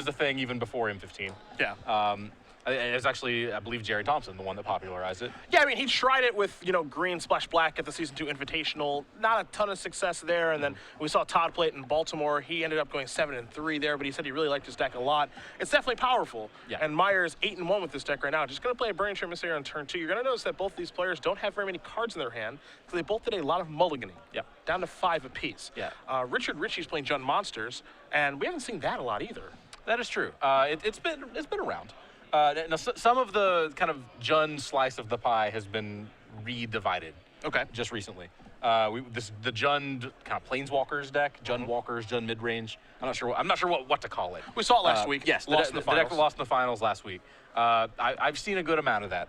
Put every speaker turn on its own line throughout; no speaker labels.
was a thing even before M15.
Yeah.
It's actually, I believe, Jerry Thompson, the one that popularized it.
Yeah, I mean, he tried it with, green splash black at the Season 2 Invitational. Not a ton of success there, and then we saw Todd play it in Baltimore. He ended up going 7-3 there, but he said he really liked his deck a lot. It's definitely powerful, and Maier is 8-1 with this deck right now. Just going to play a Burning Shrimp Messiah on turn 2. You're going to notice that both these players don't have very many cards in their hand, because they both did a lot of mulliganing, down to 5 apiece. Richey's playing Jund Monsters, and we haven't seen that a lot either.
That is true. It's been around. Now, some of the kind of Jund slice of the pie has been re-divided.
Okay.
Just recently. The Jund kind of Planeswalkers deck, Jund Walkers, Jund midrange. I'm not sure what to call it.
We saw it last week.
Yes,
lost in the finals.
deck lost in the finals last week. I've seen a good amount of that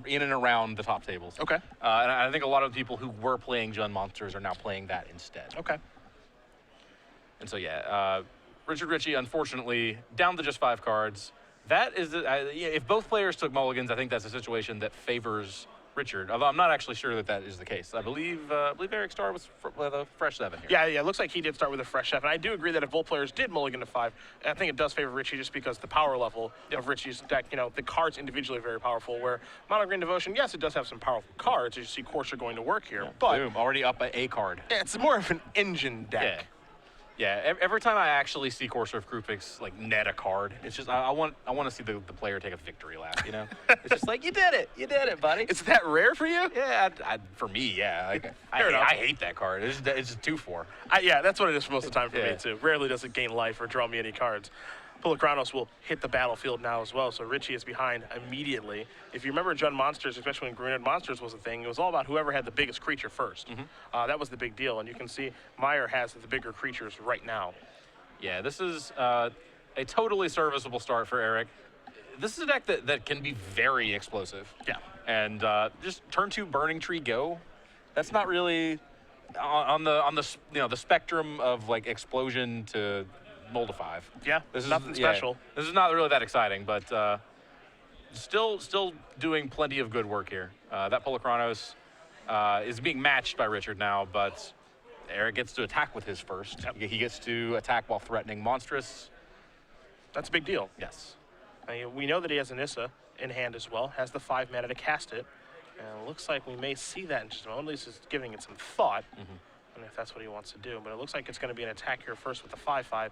in and around the top tables.
Okay.
And I think a lot of the people who were playing Jund Monsters are now playing that instead.
Okay.
And so Richey, unfortunately, down to just 5 cards. That is, if both players took mulligans, I think that's a situation that favors Richard. Although I'm not actually sure that is the case. I believe Erich started with a fresh 7 here.
Yeah, it looks like he did start with a fresh 7. I do agree that if both players did mulligan to 5, I think it does favor Richey just because the power level of Richey's deck, the cards individually are very powerful, where Mono Green Devotion, yes, it does have some powerful cards. You see Courser going to work here, but
boom, already up a card.
It's more of an engine deck.
Yeah, every time I actually see Courser of Krupix net a card, it's just I want to see the player take a victory lap. It's just like you did it, buddy.
Is that rare for you?
Yeah, for me, yeah. I hate that card. It's just 2/4.
Yeah, that's what it is for most of the time for me too. Rarely does it gain life or draw me any cards. Pulachronos will hit the battlefield now as well, so Richey is behind immediately. If you remember Jund Monsters, especially when Grenade Monsters was a thing, it was all about whoever had the biggest creature first. That was the big deal, and you can see Maier has the bigger creatures right now.
Yeah, this is a totally serviceable start for Erich. This is a deck that can be very explosive.
Yeah.
And just turn 2 Burning Tree go. That's not really on the spectrum of like explosion to mold to 5.
Yeah, this is nothing special.
This is not really that exciting, but still doing plenty of good work here. That Pulachronos is being matched by Richard now, but Erich gets to attack with his first. He gets to attack while threatening Monstrous.
That's a big deal.
Yes.
We know that he has Anissa in hand as well, has the 5 mana to cast it, and it looks like we may see that in just a moment. At least he's giving it some thought. And if that's what he wants to do. But it looks like it's going to be an attack here first with the 5/5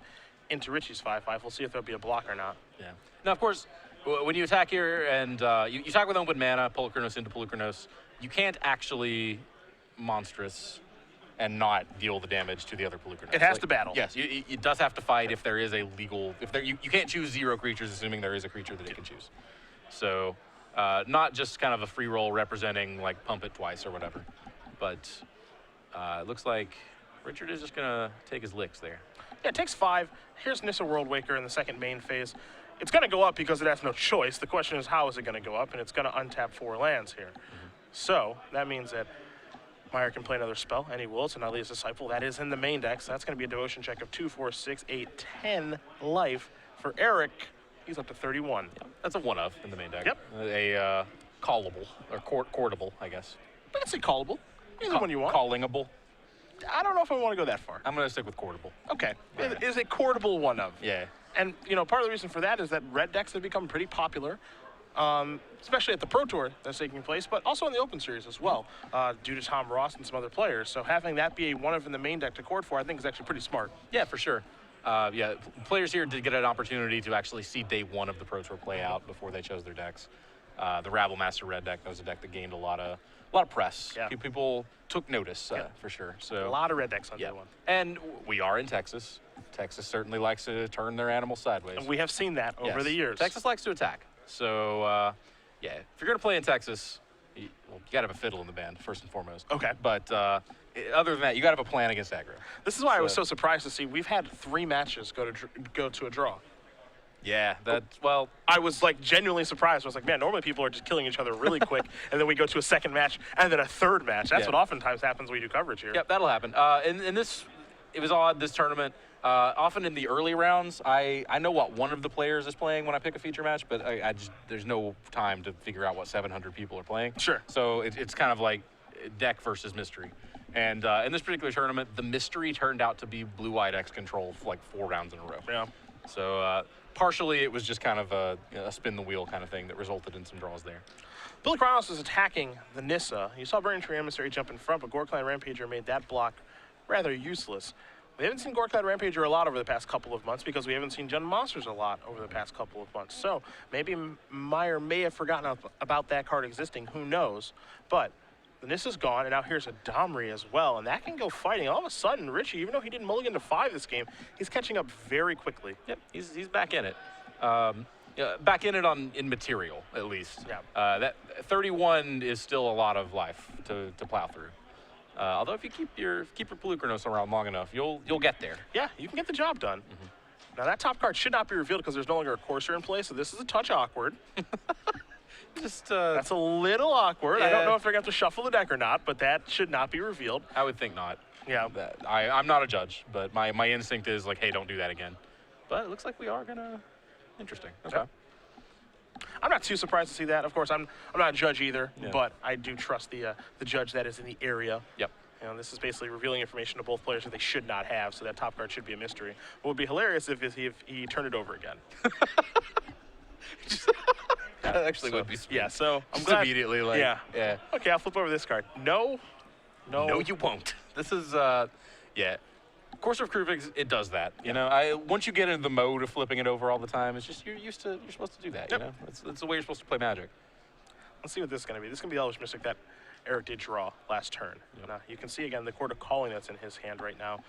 into Richey's 5/5. We'll see if there'll be a block or not.
Yeah. Now, of course, when you attack here and you attack with open mana, Pulachronos into Pulachronos, you can't actually Monstrous and not deal the damage to the other Pulachronos.
It has to battle.
Yes, it does have to fight if there is a legal... You can't choose 0 creatures, assuming there is a creature that it can choose. So, not just kind of a free roll representing, like, pump it twice or whatever. But... it looks like Richard is just going to take his licks there.
Yeah, it takes 5. Here's Nissa Worldwaker in the second main phase. It's going to go up because it has no choice. The question is, how is it going to go up? And it's going to untap 4 lands here. So that means that Maier can play another spell, and he will. It's an Alia's Disciple. That is in the main deck, so that's going to be a devotion check of 2, 4, 6, 8, 10 life for Erich. He's up to 31.
Yep. That's a 1-of in the main deck.
Yep.
A callable, or courtable, I guess.
I can say callable. Either one you want.
Callingable.
I don't know if I want to go that far.
I'm going to stick with courtable.
Okay. Right. Is a courtable 1-of.
Yeah.
And, part of the reason for that is that red decks have become pretty popular, especially at the Pro Tour that's taking place, but also in the Open Series as well, due to Tom Ross and some other players. So having that be a 1-of in the main deck to court for, I think is actually pretty smart.
Yeah, for sure. Players here did get an opportunity to actually see day 1 of the Pro Tour play out before they chose their decks. The Rabble Master red deck, that was a deck that gained a lot of press.
Yeah.
People took notice, for sure. So
a lot of red decks on day 1.
And we are in Texas. Texas certainly likes to turn their animals sideways.
And we have seen that over the years.
Texas likes to attack. So, if you're going to play in Texas, you got to have a fiddle in the band, first and foremost.
Okay.
But other than that, you got to have a plan against aggro.
This is why I was so surprised to see we've had 3 matches go to a draw.
Yeah,
I was genuinely surprised. I was like, man, normally people are just killing each other really quick, and then we go to a second match and then a third match. That's what oftentimes happens when we do coverage here.
Yep, that'll happen. In this, it was odd, this tournament. Often in the early rounds, I know what one of the players is playing when I pick a feature match, but there's no time to figure out what 700 people are playing.
Sure.
So it's kind of like deck versus mystery. And in this particular tournament, the mystery turned out to be Blue-White X control for 4 rounds in a row.
Yeah.
So partially it was just kind of a spin the wheel kind of thing that resulted in some draws there.
Billy Kronos is attacking the Nissa. You saw Burning Tree Emissary jump in front, but Goreclan Rampager made that block rather useless. We haven't seen Goreclan Rampager a lot over the past couple of months because we haven't seen Jund Monsters a lot over the past couple of months. So maybe Maier may have forgotten about that card existing, who knows. But the Nissa's gone, and now here's a Domri as well, and that can go fighting. All of a sudden, Richey, even though he didn't mulligan to 5 this game, he's catching up very quickly.
Yep, he's back in it. Back in it in material, at least.
Yeah.
That 31 is still a lot of life to plow through. Although if you keep your Pelucranos around long enough, you'll get there.
Yeah, you can get the job done. Now that top card should not be revealed because there's no longer a Courser in play, so this is a touch awkward. That's a little awkward.
Yeah.
I don't know if they're going to have to shuffle the deck or not, but that should not be revealed.
I would think not.
Yeah.
I'm not a judge, but my instinct is like, hey, don't do that again. But it looks like we are gonna. Interesting. Okay.
Yep. I'm not too surprised to see that. Of course, I'm not a judge either,
Yeah.
but I do trust the judge that is in the area.
Yep.
You know, this is basically revealing information to both players that they should not have, so that top card should be a mystery. What would be hilarious if he turned it over again.
That actually would be sweet.
Yeah, so I'm
Just
glad.
immediately like.
Yeah. Okay, I'll flip over this card. No,
you won't. This is yeah. Courser of Kruvix, it does that. You know, once you get into the mode of flipping it over all the time, it's just you're supposed to do that.
Yep.
You know, it's the way you're supposed to play Magic.
Let's see what this is going to be. This is going to be the Elvish Mystic that Erich did draw last turn.
Yep.
Now, you can see again the Chord of Calling that's in his hand right now.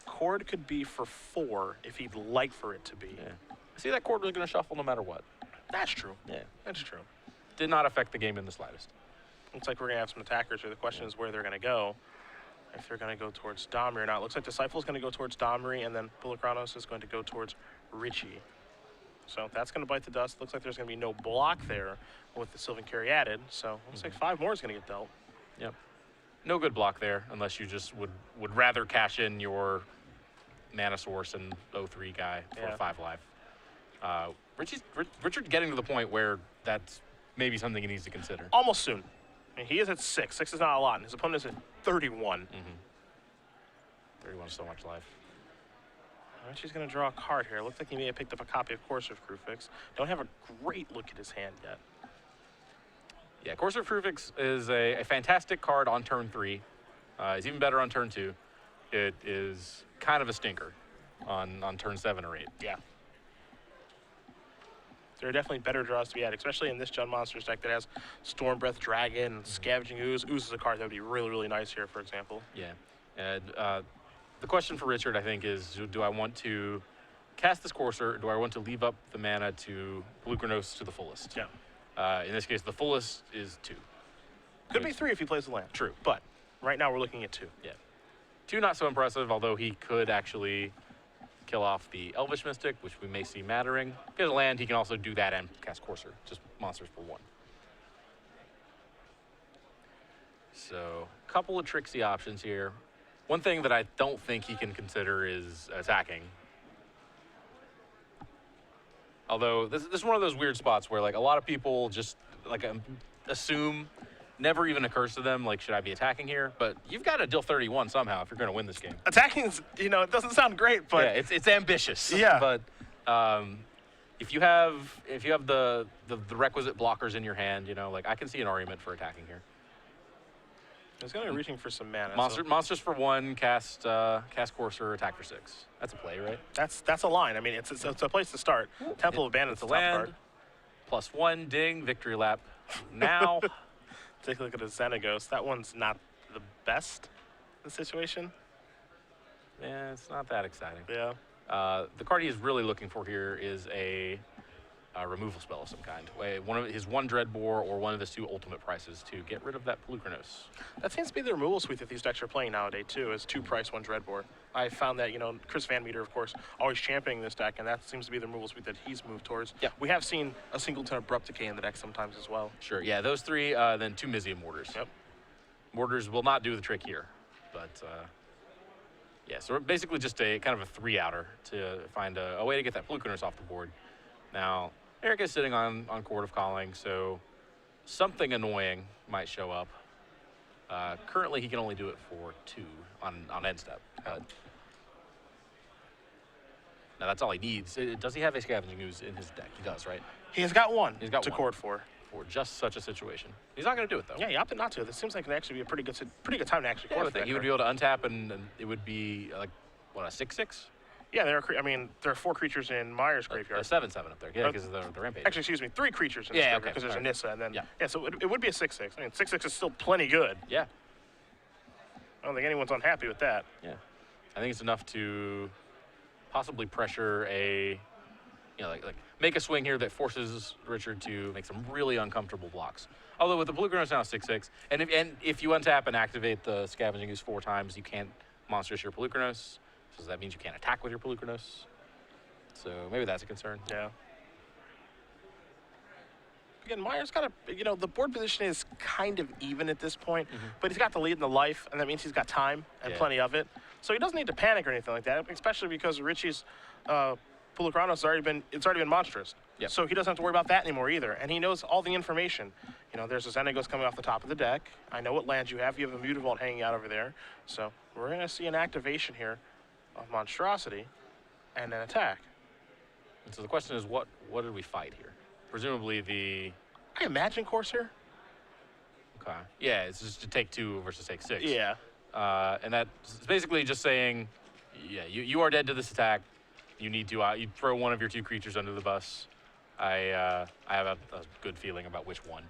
Chord could be for 4 if he'd like for it to be.
Yeah. See, that chord was going to shuffle no matter what.
That's true.
Yeah.
That's true.
Did not affect the game in the slightest.
Looks like we're going to have some attackers here. The question is where they're going to go. If they're going to go towards Domri or not. Looks like Disciple is going to go towards Domri, and then Pelucranos is going to go towards Richey. So that's going to bite the dust. Looks like there's going to be no block there with the Sylvan Carry added. So looks like 5 more is going to get dealt.
Yep. No good block there unless you just would rather cash in your mana source and 0-3 guy for 5 life. Richard getting to the point where that's maybe something he needs to consider.
Almost soon. I mean, he is at 6. 6 is not a lot. And his opponent is at 31.
31 is so much life.
Richey's going to draw a card here. Looks like he may have picked up a copy of Courser of Kruvix. Don't have a great look at his hand yet.
Yeah, Courser of Kruvix is a fantastic card on turn 3. It's even better on turn 2. It is kind of a stinker on turn 7 or 8.
Yeah. There are definitely better draws to be had, especially in this Jund Monsters deck that has Storm Breath Dragon, Scavenging Ooze. Ooze is a card that would be really, really nice here, for example.
Yeah. And the question for Richard, I think, is do I want to cast this Courser, or do I want to leave up the mana to Pelucranos to the fullest?
Yeah.
In this case, the fullest is 2.
Could be 3 if he plays the land.
True.
But right now we're looking at 2.
Yeah. 2 not so impressive, although he could actually kill off the Elvish Mystic, which we may see mattering. If he has a land, he can also do that and cast Courser, just monsters for 1. So, a couple of tricksy options here. One thing that I don't think he can consider is attacking. Although, this is one of those weird spots where, like, a lot of people just, like, assume, never even occurs to them, like, should I be attacking here? But you've got to deal 31 somehow if you're going to win this game.
Attacking is, you know, it doesn't sound great, but...
Yeah, it's ambitious.
Yeah.
But if you have the requisite blockers in your hand, you know, like, I can see an argument for attacking here.
He's going to be reaching for some mana.
Monsters for 1, cast Courser, attack for 6. That's a play, right?
That's a line. I mean, it's a place to start. Temple of Abandon's
It's
the
a
top
land.
card.
+1, ding, victory lap. Now,
Take a look at his Xenagos. That one's not the best in the situation.
yeah, it's not that exciting.
Yeah.
The card he's really looking for here is a removal spell of some kind. His 1 Dreadbore or one of his 2 ultimate prices to get rid of that Pelucranos.
That seems to be the removal suite that these decks are playing nowadays, too, is 2 price, 1 Dreadbore. I found that, you know, Chris Van Meter, of course, always championing this deck, and that seems to be the removal suite that he's moved towards.
Yeah.
We have seen a Singleton Abrupt Decay in the deck sometimes as well.
Sure, yeah, those 3, then 2 Mizium Mortars.
Yep.
Mortars will not do the trick here, but yeah, so we're basically just a kind of a 3-outer to find a way to get that Pelucranos off the board. Now, Erich is sitting on Chord of Calling, so something annoying might show up. Currently, he can only do it for 2 on end step. Now that's all he needs. Does he have a Scavenging Ooze in his deck? He does, right?
He has got one
He's got
to
one.
cord for.
For just such a situation. He's not going to do it, though.
Yeah, he opted not to. This seems like it actually be a pretty good time to actually
Yeah,
cord
I
for
think
that
he would
card.
be able to untap, and it would be like, what, a 6/6?
Yeah, there are 4 creatures in Maier's graveyard.
A 7/7 up there. Yeah, because of the rampage.
Actually, excuse me, 3 creatures in
Yeah,
this
okay,
because there's a
alright.
Nissa, and then
Yeah.
so it would be a 6/6. I mean, 6/6 is still plenty good.
Yeah.
I don't think anyone's unhappy with that.
Yeah. I think it's enough to possibly pressure a, like make a swing here that forces Richard to make some really uncomfortable blocks. Although with the Polukranos now 6/6, and if you untap and activate the Scavenging Ooze 4 times, you can't monsters your Polukranos. So that means you can't attack with your Polukranos. So maybe that's a concern.
Yeah. Again, Maier's got the board position is kind of even at this point, but he's got the lead in the life, and that means he's got time and
Yeah.
plenty of it. So he doesn't need to panic or anything like that, especially because Richie's Polukranos has already been monstrous.
Yep.
So he doesn't have to worry about that anymore either, and he knows all the information. There's a Xenagos coming off the top of the deck. I know what lands you have. You have a Mutavault hanging out over there. So we're going to see an activation here of Monstrosity and an attack.
And so the question is, what did we fight here? Presumably the.
I imagine Corsair.
Okay. Yeah, it's just to take 2 versus take 6.
Yeah.
And that's basically just saying, yeah, you are dead to this attack. You need to you throw one of your 2 creatures under the bus. I have a good feeling about which one.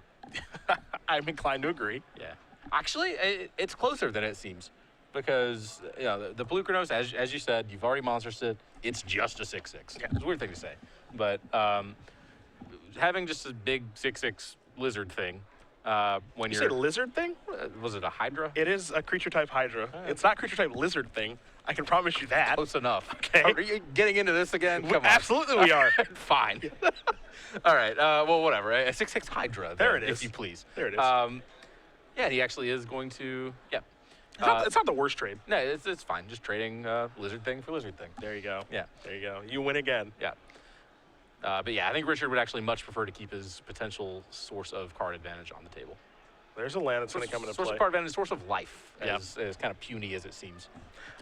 I'm inclined to agree.
Yeah. Actually, it's closer than it seems. Because the Polukranos, as you said, you've already monstered it. It's just a 6/6.
Yeah.
It's a weird thing to say. But having just a big 6/6 lizard thing, when
You
you're
say lizard thing?
was it a Hydra?
It is a creature type Hydra. It's not creature type lizard thing. I can promise you that.
Close enough.
Okay.
Are you getting into this again? Come on.
Absolutely we are.
Fine. All right. Well, whatever. A 6/6 Hydra.
There
then,
it is.
If you please.
There it is.
Yeah, and he actually is going to. Yeah.
It's not the worst trade.
No, it's fine. Just trading lizard thing for lizard thing.
There you go.
Yeah.
There you go. You win again.
Yeah. But yeah, I think Richard would actually much prefer to keep his potential source of card advantage on the table.
There's a land that's going to come into
Source
play.
of card advantage, source of life,
Yeah.
as kind of puny as it seems.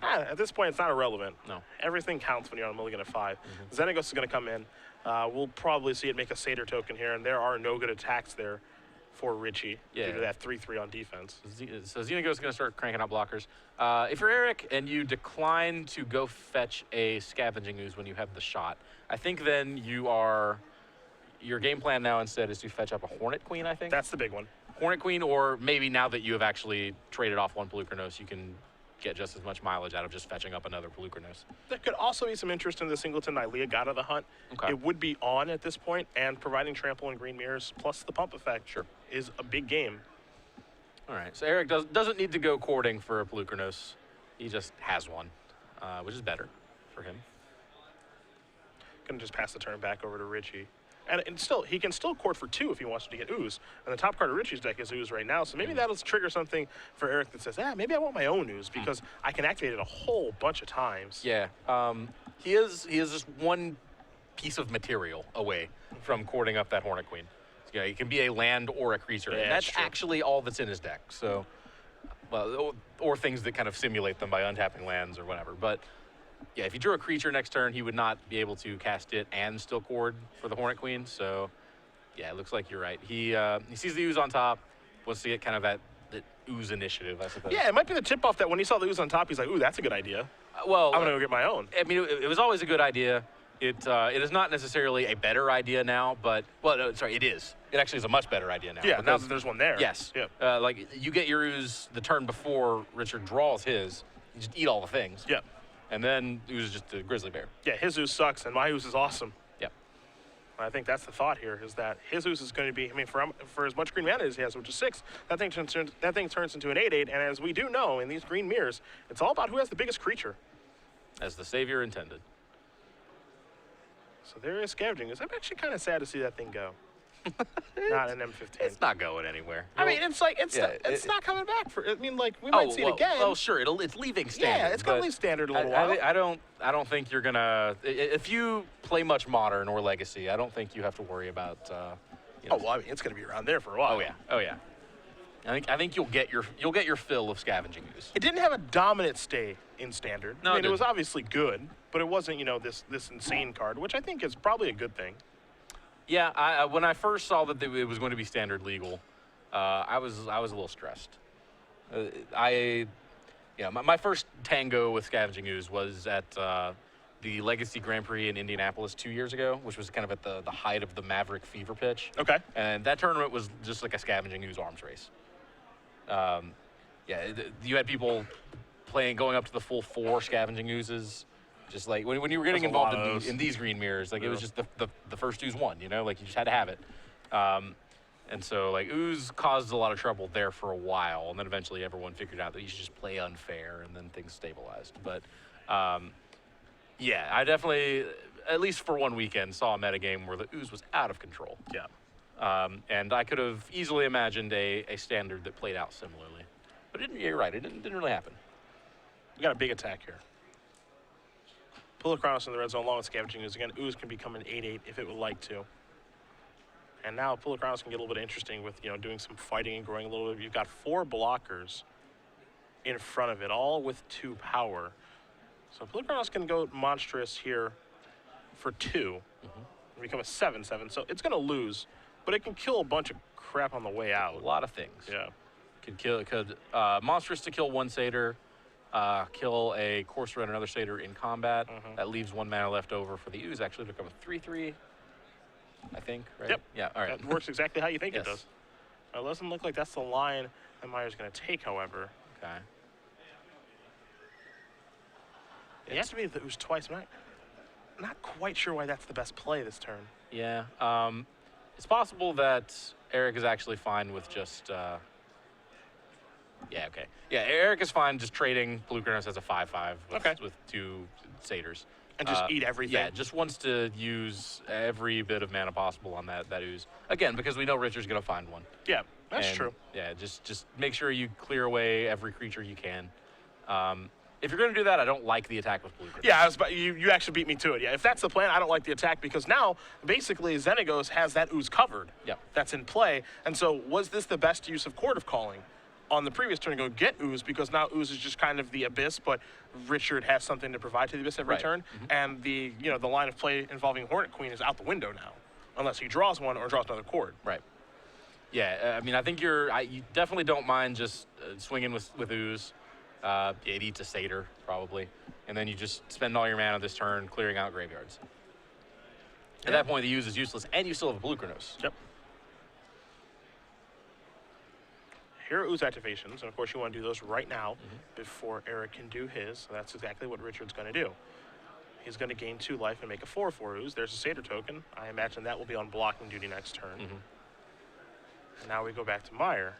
At this point, it's not irrelevant.
No.
Everything counts when you're on a mulligan at 5. Xenagos is going to come in. We'll probably see it make a Satyr token here, and there are no good attacks there for Richey due to that 3/3 on defense.
So Xenagos is going to start cranking out blockers. If you're Erich and you decline to go fetch a Scavenging Ooze when you have the shot, I think then your game plan now instead is to fetch up a Hornet Queen, I think.
That's the big one.
Hornet Queen, or maybe now that you have actually traded off one Polukranos, you can get just as much mileage out of just fetching up another Polukranos.
There could also be some interest in the Singleton Nylea God of the Hunt.
Okay.
It would be on at this point, and providing trample and green mirrors plus the pump effect is a big game.
All right, so Erich doesn't need to go courting for a Polukranos. He just has one, which is better for him.
Gonna just pass the turn back over to Richey. And still, he can still court for 2 if he wants to get Ooze. And the top card of Richie's deck is Ooze right now, so maybe that'll trigger something for Erich that says, maybe I want my own Ooze because I can activate it a whole bunch of times.
Yeah, he is just one piece of material away from courting up that Hornet Queen. So, he can be a land or a creature,
Yeah,
and that's
true.
actually all that's in his deck. So, well, or things that kind of simulate them by untapping lands or whatever. But yeah, if he drew a creature next turn, he would not be able to cast it and still cord for the Hornet Queen. So, yeah, it looks like you're right. He sees the Ooze on top, wants to get kind of that Ooze initiative, I suppose.
Yeah, it might be the tip-off that when he saw the Ooze on top, he's like, ooh, that's a good idea.
Well,
I'm going to go get my own.
I mean, it was always a good idea. It is not necessarily a better idea now, but it is. It actually is a much better idea now.
Yeah, now
because-
that there's one there.
Yes.
Yeah.
Like you get your Ooze the turn before Richard draws his. You just eat all the things.
Yeah.
And then Ooze is just a grizzly bear.
Yeah, his Ooze sucks, and my Ooze is awesome.
Yep.
I think that's the thought here, is that his Ooze is going to be, I mean, for as much green mana as he has, which is 6, that thing turns into an 8/8, and as we do know in these green mirrors, it's all about who has the biggest creature.
As the savior intended.
So there is Scavenging Ooze. I'm actually kind of sad to see that thing go. Not an M15.
It's not going anywhere.
I mean, it's like, it's not coming back for, we might see it again.
Oh, sure. It's leaving standard.
Yeah, it's going to
but
leave standard a little while.
I don't think you're gonna. If you play much modern or legacy, I don't think you have to worry about.
Oh, well, I mean, it's going to be around there for a while.
Oh yeah. I think you'll get your fill of Scavenging Ooze.
It didn't have a dominant stay in standard.
No,
I mean,
it
it was
didn't.
obviously good, but it wasn't, this insane card, which I think is probably a good thing.
Yeah, when I first saw that it was going to be standard legal, I was a little stressed. My first tango with Scavenging Ooze was at the Legacy Grand Prix in Indianapolis 2 years ago, which was kind of at the height of the Maverick fever pitch.
Okay.
And that tournament was just like a Scavenging Ooze arms race. You had people going up to the full 4 Scavenging Oozes. Just like when you were getting involved in these green mirrors, like it was just the first ooze won, like you just had to have it. And so like ooze caused a lot of trouble there for a while, and then eventually everyone figured out that you should just play unfair, and then things stabilized. But I definitely, at least for one weekend, saw a metagame where the ooze was out of control.
Yeah.
And I could have easily imagined a standard that played out similarly. But you're right, it didn't really happen.
We got a big attack here. Pulakronos in the red zone along with Scavenging Ooze. Again, Ooze can become an 8/8 if it would like to. And now Pulakronos can get a little bit interesting with, doing some fighting and growing a little bit. You've got 4 blockers in front of it, all with 2 power. So Pulakronos can go monstrous here for 2 and become a 7/7. So it's going to lose, but it can kill a bunch of crap on the way out.
A lot of things.
Yeah.
Could monstrous to kill 1 satyr. Kill a Courser and another satyr in combat. That leaves 1 mana left over for the ooze actually to become a 3/3, I think, right?
Yep.
Yeah, all right.
That works exactly how you think
Yes.
it does. It doesn't look like that's the line that Maier's going to take, however.
Okay.
It has to be the ooze twice. I'm not quite sure why that's the best play this turn.
Yeah. It's possible that Erich is actually fine with just... Yeah, okay. Yeah, Erich is fine just trading Pulakronos as a 5/5 with 2 satyrs.
And just eat everything.
Yeah, just wants to use every bit of mana possible on that ooze. Again, because we know Richard's going to find one.
Yeah, that's true.
Yeah, just make sure you clear away every creature you can. If you're going to do that, I don't like the attack with Pulakronos.
Yeah, you actually beat me to it. Yeah, if that's the plan, I don't like the attack because now, basically, Xenagos has that ooze covered.
Yep.
That's in play. And so was this the best use of Court of Calling? On the previous turn, go get ooze because now ooze is just kind of the abyss, but Richard has something to provide to the abyss every turn, and the line of play involving Hornet Queen is out the window now, unless he draws one or draws another chord.
Right. Yeah, I mean, I think you definitely don't mind just swinging with ooze. It eats a satyr probably, and then you just spend all your mana this turn clearing out graveyards. At that point, the ooze is useless, and you still have a Pulakronos.
Yep. Here are ooze activations, and of course you want to do those right now before Erich can do his. So that's exactly what Richard's going to do. He's going to gain 2 life and make a 4/4 ooze. There's a satyr token. I imagine that will be on blocking duty next turn. And now we go back to Maier.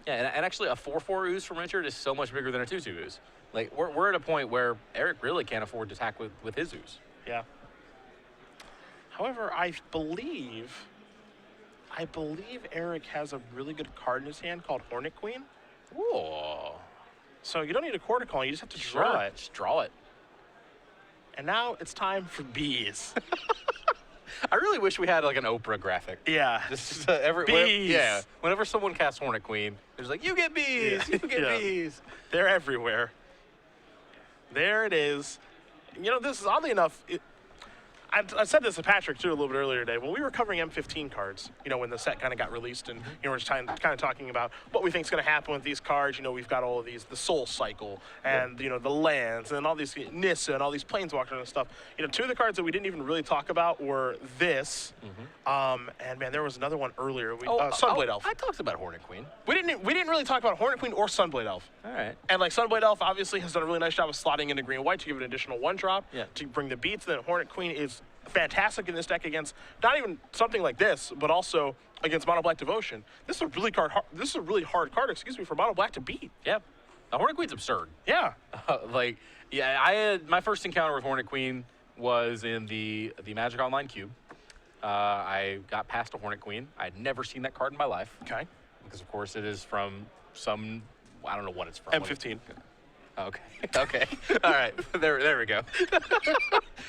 Yeah, and actually a 4/4 ooze from Richard is so much bigger than a 2/2 ooze. Like we're at a point where Erich really can't afford to attack with his ooze.
Yeah. However, I believe Erich has a really good card in his hand called Hornet Queen.
Ooh.
So you don't need a quarter call, you just have to draw it.
Just draw it.
And now it's time for bees.
I really wish we had like an Oprah graphic.
Yeah.
Just
bees.
Yeah. Whenever someone casts Hornet Queen, it's like, you get bees, you get bees.
They're everywhere. There it is. This is oddly enough, I said this to Patrick, too, a little bit earlier today. When we were covering M15 cards, when the set kind of got released, and we're just kind of talking about what we think is going to happen with these cards. We've got all of these, the Soul Cycle, and, the lands, and all these Nissa, and all these Planeswalkers and stuff. 2 of the cards that we didn't even really talk about were this, and, man, there was another one earlier. Sunblade Elf.
I talked about Hornet Queen.
We didn't really talk about Hornet Queen or Sunblade Elf.
All right.
And, Sunblade Elf obviously has done a really nice job of slotting into green-white to give it an additional 1-drop to bring the beats. Then Hornet Queen is fantastic in this deck against not even something like this, but also against Mono Black Devotion. This is a really hard card, for Mono Black to beat.
Yeah. The Hornet Queen's absurd.
Yeah.
I had my first encounter with Hornet Queen was in the Magic Online Cube. I got past a Hornet Queen. I'd never seen that card in my life.
Okay.
Because of course it is from some, I don't know what it's from.
M15.
Okay. Okay. All right. There we go.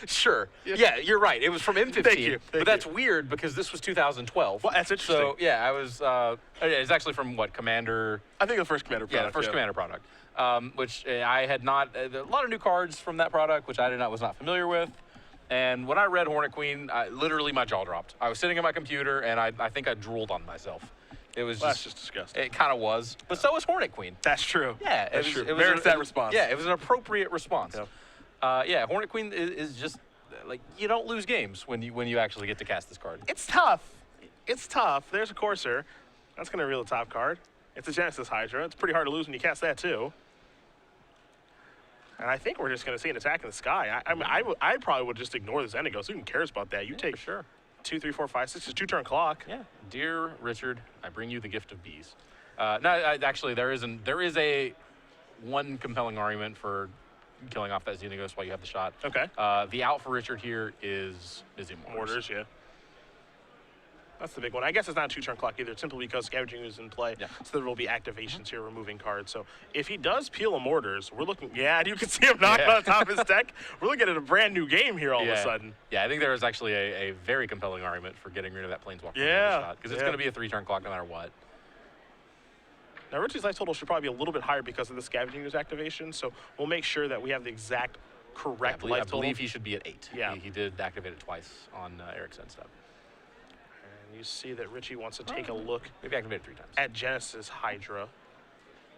Sure. Yeah, you're right. It was from M15.
Thank you.
But that's weird because this was 2012.
Well, that's interesting.
So, yeah, I was, it's actually from what, Commander?
I think the first Commander product.
Yeah, the first Commander product. which I had not. A lot of new cards from that product, which was not familiar with. And when I read Hornet Queen, literally my jaw dropped. I was sitting at my computer, and I think I drooled on myself. It was
That's just disgusting.
It kind of was, but so was Hornet Queen.
That's true.
Yeah,
that's true. It merits that response.
Yeah, it was an appropriate response.
Yep.
Yeah, Hornet Queen is just like you don't lose games when you actually get to cast this card.
It's tough. It's tough. There's a Courser. That's going to reveal the top card. It's a Genesis Hydra. It's pretty hard to lose when you cast that too. And I think we're just going to see an attack in the sky. I probably would just ignore the Xenagos. Who even cares about that? You take
for sure.
2, 3, 4, 5, 6. It's 2-turn clock.
Yeah. Dear Richard, I bring you the gift of bees. Actually, there is one compelling argument for killing off that Xenagos while you have the shot.
Okay.
The out for Richard here is
Mortars, yeah. That's the big one. I guess it's not a 2-turn clock either, simply because Scavenging is in play, so there will be activations here removing cards. So if he does peel a Mortars, we're looking, and you can see him knocking on top of his deck. We're looking at a brand new game here all of a sudden.
Yeah, I think there is actually a very compelling argument for getting rid of that Planeswalker shot, because it's going to be a 3-turn clock no matter what.
Now, Richie's life total should probably be a little bit higher because of the Scavenging Ooze activation, so we'll make sure that we have the exact correct life total.
I believe he should be at 8.
Yeah.
He did activate it twice on Erich's end step.
And you see that Richie wants to take a look
maybe activate it 3 times.
At Genesis Hydra.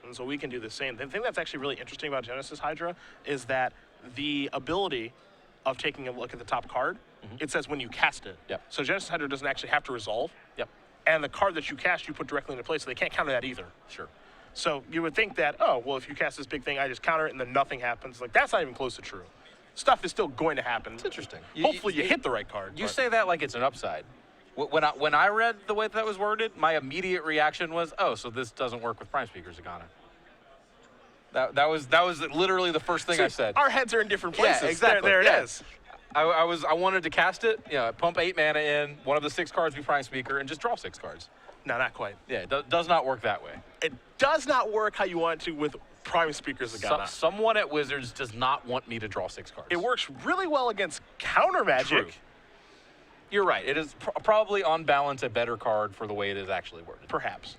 And so we can do the same. The thing that's actually really interesting about Genesis Hydra is that the ability of taking a look at the top card, it says when you cast it.
Yep.
So Genesis Hydra doesn't actually have to resolve.
Yep.
And the card that you cast, you put directly into play, so they can't counter that either.
Sure.
So you would think that, oh, well, if you cast this big thing, I just counter it and then nothing happens. Like, that's not even close to true. Stuff is still going to happen.
It's interesting.
Hopefully you hit the right card.
You say that like it's an upside. When I read the way that was worded, my immediate reaction was, oh, so this doesn't work with Prime Speaker Zagana. That was literally the first thing I said.
Our heads are in different places.
Yeah, exactly.
There it is.
I wanted to cast it, pump 8 mana in, one of the 6 cards we Prime Speaker, and just draw 6 cards.
No, not quite.
Yeah, it does not work that way.
It does not work how you want it to with Prime Speaker Zagana.
Someone at Wizards does not want me to draw 6 cards.
It works really well against counter magic.
True. You're right. It is probably on balance a better card for the way it is actually worded.
Perhaps.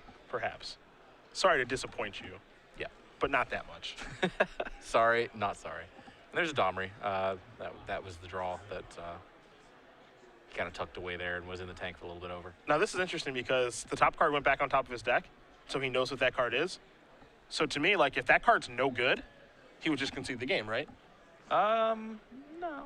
Sorry to disappoint you.
Yeah.
But not that much.
Sorry, not sorry. And there's a Domri. That was the draw that kind of tucked away there and was in the tank for a little bit over.
Now this is interesting because the top card went back on top of his deck, so he knows what that card is. So to me, like, if that card's no good, he would just concede the game, right?
No.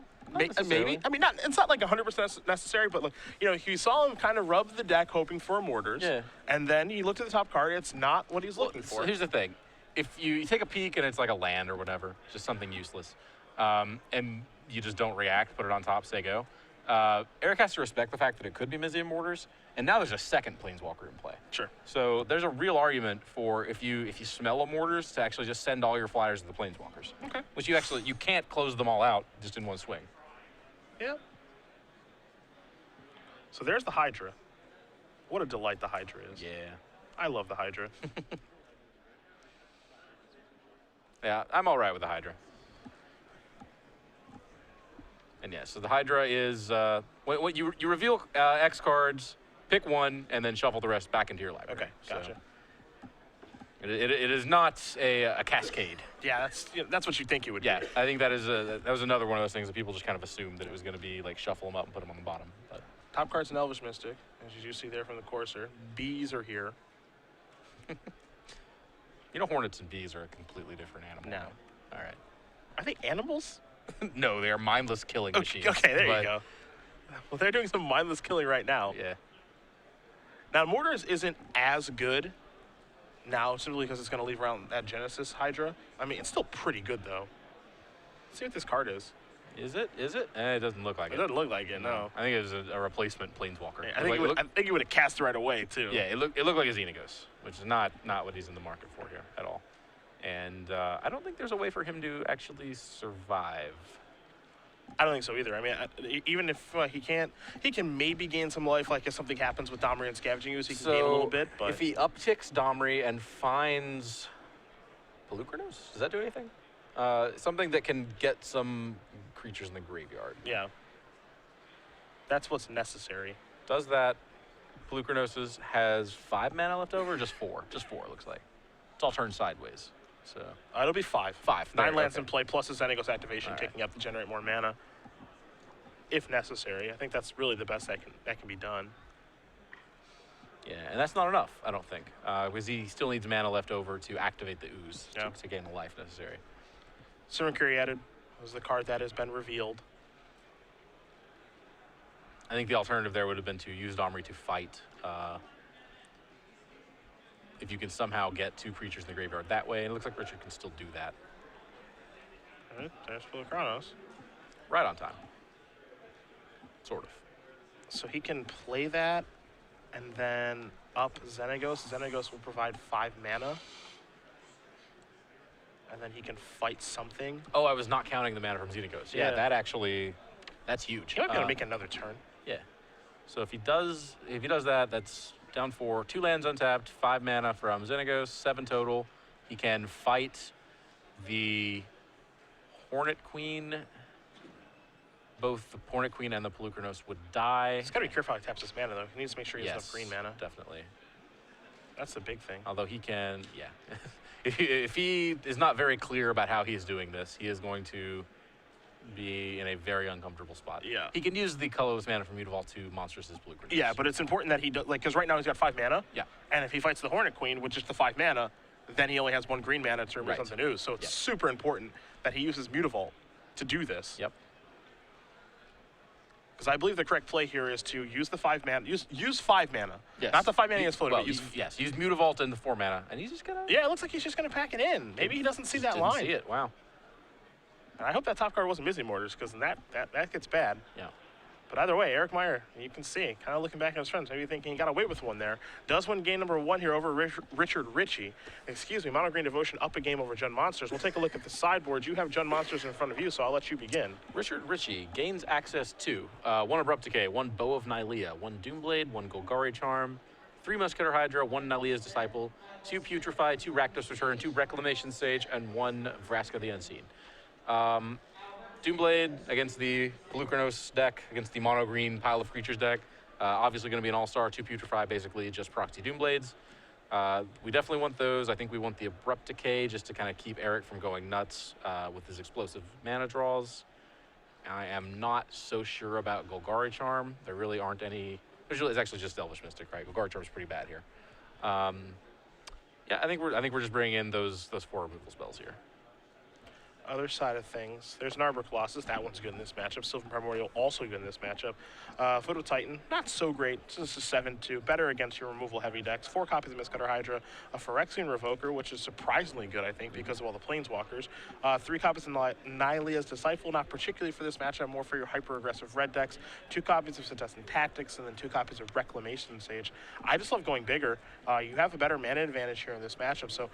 Maybe. I mean, it's not like 100% necessary, but like, he saw him kind of rub the deck hoping for a Mortars.
Yeah.
And then he looked at the top card. It's not what he's looking for.
So here's the thing. If you take a peek and it's like a land or whatever, just something useless, and you just don't react, put it on top, say go, Erich has to respect the fact that it could be Mizzet Mortars, and now there's a second Planeswalker in play.
Sure.
So there's a real argument for if you smell a Mortars to actually just send all your flyers to the Planeswalkers.
Okay.
Which you can't close them all out just in one swing.
Yeah. So there's the Hydra. What a delight the Hydra is.
Yeah.
I love the Hydra.
Yeah, I'm all right with the Hydra. And yeah, so the Hydra is when you reveal X cards, pick one, and then shuffle the rest back into your library.
Okay, gotcha.
So it is not a cascade.
Yeah, that's what you think it would be.
Yeah, I think that was another one of those things that people just kind of assumed that it was going to be like shuffle them up and put them on the bottom. But
top card's an Elvish Mystic, as you see there from the Courser. Bees are here.
Hornets and bees are a completely different animal.
No.
All right.
Are they animals?
No, they are mindless killing machines.
Okay, there you go. Well, they're doing some mindless killing right now.
Yeah.
Now, Mortars isn't as good now simply because it's going to leave around that Genesis Hydra. I mean, it's still pretty good, though. Let's see what this card is.
Is it? It doesn't look like it.
It doesn't look like it, no.
I think it was a replacement Planeswalker.
I think it would have cast right away, too.
Yeah, it looked like a Xenagos, which is not what he's in the market for here at all. And I don't think there's a way for him to actually survive.
I don't think so either. I mean, even if he can't, he can maybe gain some life. Like if something happens with Domri and Scavenging Ooze, he can gain a little bit. But
if he upticks Domri and finds Pelucranos, does that do anything? Something that can get some creatures in the graveyard.
Yeah. That's what's necessary.
Does that? Pelucranos has 5 mana left over, or just 4? Just 4, it looks like. It's all turned sideways. So
It'll be 5.
5.
9
There,
lands
okay.
in play plus a Xenagos activation,
All right.
taking up to generate more mana, if necessary. I think that's really the best that can be done.
Yeah, and that's not enough, I don't think, because he still needs mana left over to activate the ooze
Yeah.
to gain the life necessary.
Servant Created was the card that has been revealed.
I think the alternative there would have been to use Domri to fight. If you can somehow get 2 creatures in the graveyard that way, and it looks like Richard can still do that.
All right, there's for the Chronos.
Right on time. Sort of.
So he can play that and then up Xenagos. Xenagos will provide 5 mana. And then he can fight something.
Oh, I was not counting the mana from Xenagos. Yeah,
Yeah.
that actually, that's huge.
He might be able to make another turn.
Yeah. So if he does that, that's down 4. 2 lands untapped, 5 mana from Xenagos, 7 total. He can fight the Hornet Queen. Both the Hornet Queen and the Pelucranos would die.
He's got to be careful how he taps his mana, though. He needs to make sure he has enough green mana.
Definitely.
That's the big thing.
Although he can, yeah. If he is not very clear about how he's doing this, he is going to be in a very uncomfortable spot.
Yeah.
He can use the colorless mana from Mutavault to monsters his Pelucranos.
Yeah, but it's important that he does, like, because right now he's got 5 mana.
Yeah.
And if he fights the Hornet Queen with just the 5 mana, then he only has 1 green mana to remove
Right.
something new. So it's
Yep.
super important that he uses Mutavault to do this.
Yep.
Because I believe the correct play here is to use the 5 mana. Use 5 mana.
Yes.
Not the 5 mana he has floated,
Well,
but use.
yes, use Mutavault and the 4 mana, and he's just gonna.
Yeah, it looks like he's just going to pack it in. Maybe he doesn't see that
didn't
line.
See it. Wow.
And I hope that top card wasn't Mizzy Mortars, because then that gets bad.
Yeah.
But either way, Erich Maier, you can see, kind of looking back at his friends, maybe thinking he got away with one there. Does win game number 1 here over Richard Richey. Excuse me, Mono Green Devotion up a game over Jund Monsters. We'll take a look at the sideboard. You have Jund Monsters in front of you, so I'll let you begin.
Richard Richey gains access to 1 Abrupt Decay, 1 Bow of Nylea, 1 Doomblade, 1 Golgari Charm, 3 Musketeer Hydra, 1 Nylea's Disciple, 2 Putrefy, 2 Rakdos Return, 2 Reclamation Sage, and 1 Vraska the Unseen. Doomblade against the Pelucranos deck, against the mono green pile of creatures deck. Obviously going to be an all-star, 2 Putrefy, basically just proxy Doomblades. We definitely want those. I think we want the Abrupt Decay just to kind of keep Erich from going nuts with his explosive mana draws. I am not so sure about Golgari Charm. There really aren't any. It's actually just Elvish Mystic, right? Golgari Charm is pretty bad here. Yeah, I think we're just bringing in those 4 removal spells here.
Other side of things, there's an Arbor Colossus. That one's good in this matchup. Sylvan Primordial also good in this matchup. Photo Titan, not so great. This is 7-2. Better against your removal heavy decks. 4 copies of Mistcutter Hydra. A Phyrexian Revoker, which is surprisingly good, I think, because of all the Planeswalkers. 3 copies of Nylea's Disciple, not particularly for this matchup, more for your hyper-aggressive red decks. 2 copies of Senescent Tactics, and then 2 copies of Reclamation Sage. I just love going bigger. You have a better mana advantage here in this matchup, so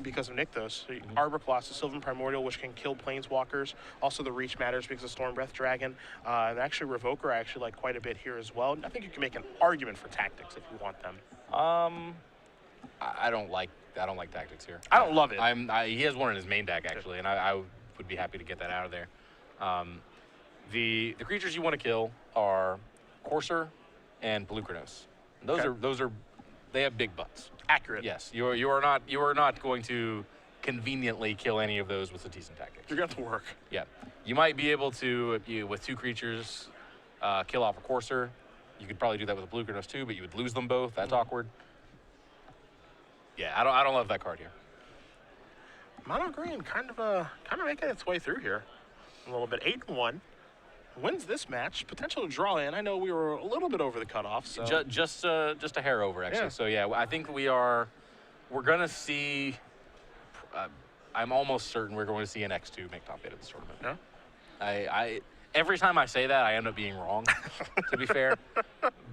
because of Nykthos. So Arbor Colossus, Sylvan Primordial, which can kill Planeswalkers. Also, the reach matters because of Stormbreath Dragon. And actually, Revoker I actually like quite a bit here as well. I think you can make an argument for Tactics if you want them.
I don't like Tactics here.
I don't love it.
He has one in his main deck actually, and I would be happy to get that out of there. The creatures you want to kill are Courser and Pelucranos. Those are they have big butts.
Accurate.
Yes, you are not going to conveniently kill any of those with a decent tactic.
You're going to have to work.
Yeah, you might be able to with 2 creatures kill off a Courser. You could probably do that with a Pelucranos too, but you would lose them both. That's awkward. Yeah, I don't love that card here.
Mono Green kind of making its way through here a little bit. 8-1. Wins this match. Potential to draw in. I know we were a little bit over the cutoff. So
Just a hair over, actually.
Yeah.
So, yeah, I think we're going to see, I'm almost certain we're going to see an X2 make top 8 of this tournament.
Yeah?
Every time I say that, I end up being wrong, to be fair.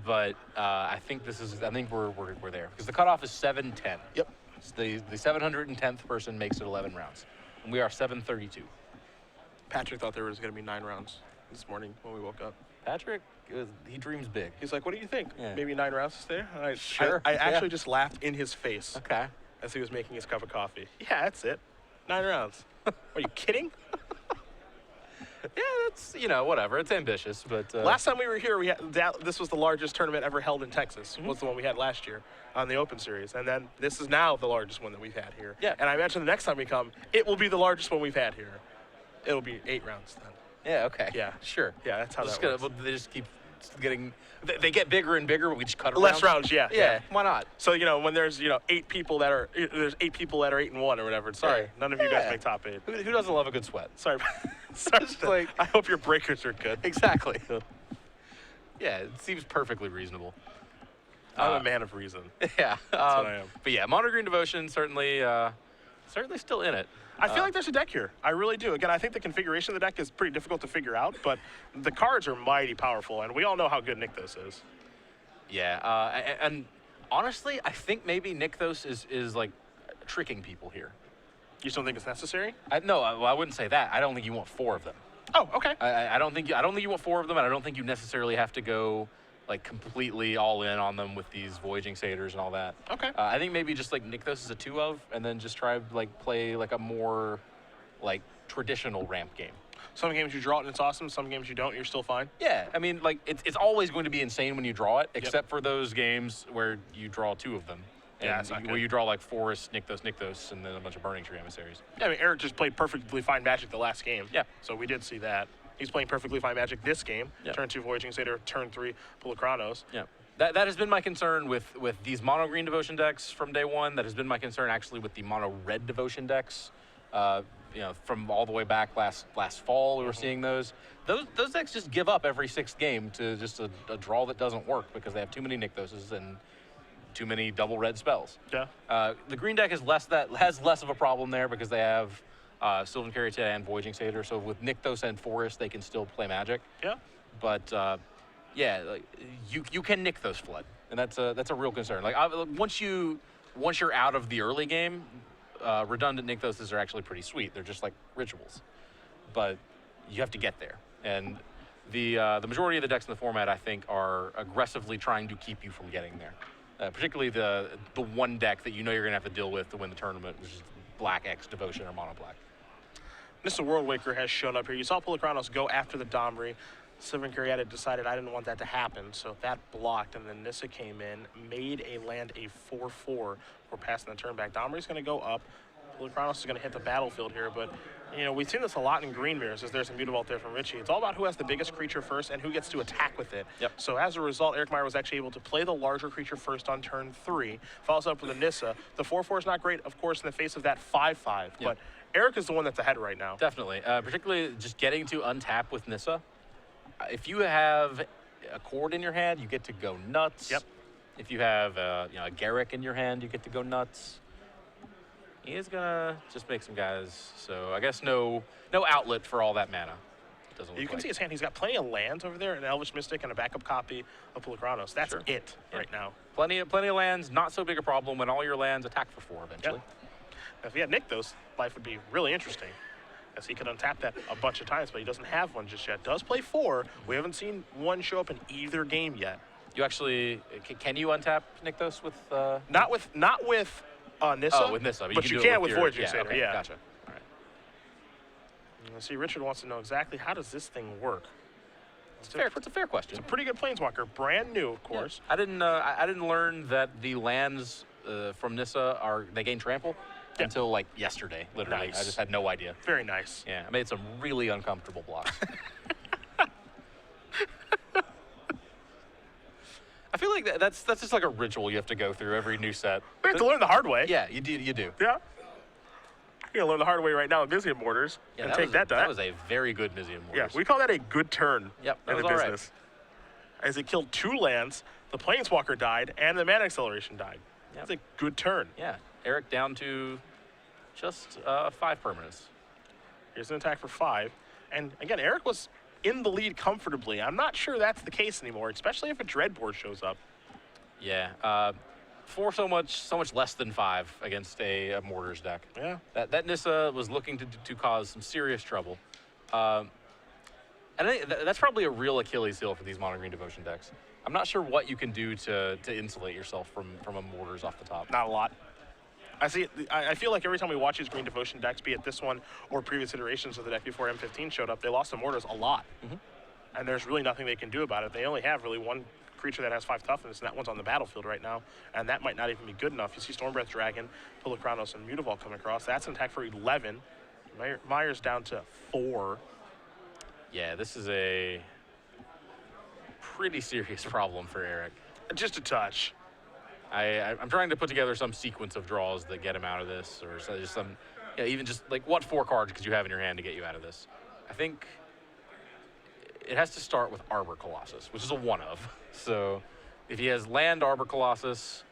But I think we're there. Because the cutoff is 7-10.
Yep.
It's the 710th person makes it 11 rounds. And we are 732.
Patrick thought there was going to be 9 rounds this morning when we woke up.
Patrick, he dreams big.
He's like, what do you think?
Yeah.
Maybe 9 rounds today? And
Sure.
I
Yeah.
actually just laughed in his face
Okay.
as he was making his cup of coffee. Yeah, that's it. 9 rounds. Are you kidding?
that's, you know, whatever. It's ambitious, but
Last time we were here, this was the largest tournament ever held in Texas. Was the one we had last year on the Open Series, and then this is now the largest one that we've had here.
Yeah.
And I imagine the next time we come, it will be the largest one we've had here. It'll be 8 rounds then.
yeah, okay.
Yeah.
Sure.
Yeah, that's how
Just
that works.
well, they just keep getting, they get bigger and bigger, but we just cut
Less rounds, yeah.
Yeah, why not?
So, you know, when there's, 8 people that are 8-1 or whatever. Sorry,
Yeah.
none of you guys
Yeah.
make top 8.
Who doesn't love a good sweat?
Sorry. Sorry.
It's like-
I hope your breakers are good.
Exactly. Yeah, it seems perfectly reasonable.
I'm a man of reason.
Yeah.
what I am.
But yeah, Mono Green Devotion certainly still in it.
I feel like there's a deck here. I really do. Again, I think the configuration of the deck is pretty difficult to figure out, but the cards are mighty powerful, and we all know how good Nykthos is.
Yeah, and honestly, I think maybe Nykthos is like tricking people here.
You still think it's necessary?
No, I wouldn't say that. I don't think you want 4 of them.
Oh, okay.
I don't think you want 4 of them, and I don't think you necessarily have to go like completely all in on them with these Voyaging Satyrs and all that.
Okay.
I think maybe just like Nykthos is a 2 of, and then just try like play like a more like traditional ramp game.
Some games you draw it and it's awesome. Some games you don't, you're still fine.
Yeah, I mean, like it's always going to be insane when you draw it, except for those games where you draw 2 of them.
Yeah,
And
that's not
where
good.
you draw like Forest, Nykthos, and then a bunch of Burning Tree emissaries.
Yeah, I mean, Erich just played perfectly fine Magic the last game.
Yeah.
So we did see that. He's playing perfectly fine Magic this game.
Yeah.
Turn 2 Voyaging Satyr, turn 3 Pulachronos.
Yeah, that has been my concern with these mono green devotion decks from day one. That has been my concern actually with the mono red devotion decks. You know, from all the way back last fall, we were seeing those. Those decks just give up every 6th game to just a draw that doesn't work because they have too many Nykthoses and too many double red spells.
Yeah.
The green deck has less of a problem there because they have Sylvan Caryatid and Voyaging Satyr. So with Nykthos and Forest, they can still play Magic.
Yeah.
But yeah, like, you can Nykthos flood, and that's a real concern. Like once you're out of the early game, redundant Nykthoses are actually pretty sweet. They're just like rituals, but you have to get there. And the majority of the decks in the format, I think, are aggressively trying to keep you from getting there. Particularly the one deck that you know you're gonna have to deal with to win the tournament, which is Black X Devotion or Mono Black.
Mr. Worldwaker has shown up here. You saw Pulachronos go after the Domri. Sylvan Caryatid decided I didn't want that to happen, so that blocked, and then Nissa came in, made a land a 4/4 for passing the turn back. Domri's going to go up. Pulachronos is going to hit the battlefield here, but you know, we've seen this a lot in Green Mirrors, as there's some beautiful out there from Richey. It's all about who has the biggest creature first and who gets to attack with it.
Yep.
So as a result, Erich Maier was actually able to play the larger creature first on turn 3, follows up with a Nissa. The 4/4 is not great, of course, in the face of that 5/5, but Erich is the one that's ahead right now.
Definitely, particularly just getting to untap with Nissa. If you have a Chord in your hand, you get to go nuts.
Yep.
If you have a Garrick in your hand, you get to go nuts. He is gonna just make some guys. So I guess no outlet for all that mana. Doesn't look
You can
like.
see his hand. He's got plenty of lands over there, an Elvish Mystic and a backup copy of Pulachronos. That's
Sure.
it
Yeah.
right now.
Plenty of lands. Not so big a problem when all your lands attack for 4 eventually.
Now, if he had Nykthos, life would be really interesting, as he could untap that a bunch of times, but he doesn't have one just yet. Does play 4. We haven't seen one show up in either game yet.
You actually can you untap Nykthos with?
Not with Nissa.
Oh, with Nissa,
but
you
you
can do it
can
with
with
your-
Voyaging Satyr.
okay,
Yeah.
Gotcha. All right.
Let's see, Richard wants to know exactly how does this thing work.
It's a fair question.
It's a pretty good Planeswalker, brand new, of course.
I didn't learn that the lands from Nissa they gain trample until like yesterday, literally.
Nice.
I just had no idea.
Very nice.
Yeah, I made some really uncomfortable blocks. I feel like that's just like a ritual you have to go through every new set.
We have to learn the hard way.
Yeah, you do.
Yeah. You're gonna learn the hard way right now with Mizium Mortars
Yeah,
and take that down.
That was a very good Mizium
Yeah,
Mortars.
we call that a good turn
Yep, that
in
was
the
all right.
business. As it killed 2 lands, the Planeswalker died, and the Mana Acceleration died.
Yep.
That's a good turn.
Yeah, Erich down to just 5 permanents.
Here's an attack for 5. And again, Erich was in the lead comfortably. I'm not sure that's the case anymore, especially if a Dreadboard shows up.
Yeah, 4 so much less than 5 against a Mortars deck.
Yeah.
That Nissa was looking to cause some serious trouble. And I think that's probably a real Achilles heel for these mono green devotion decks. I'm not sure what you can do to insulate yourself from a Mortars off the top.
Not a lot. I feel like every time we watch these Green Devotion decks, be it this one or previous iterations of the deck before M15 showed up, they lost to Mortars a lot. And there's really nothing they can do about it. They only have really one creature that has 5 toughness, and that one's on the battlefield right now, and that might not even be good enough. You see Stormbreath Dragon, Pilikranos, and Mutavault coming across. That's an attack for 11. Maier's down to 4.
Yeah, this is a pretty serious problem for Erich.
Just a touch.
I'm trying to put together some sequence of draws that get him out of this, or just some, even just like what 4 cards could you have in your hand to get you out of this? I think it has to start with Arbor Colossus, which is a 1-of. So if he has land Arbor Colossus,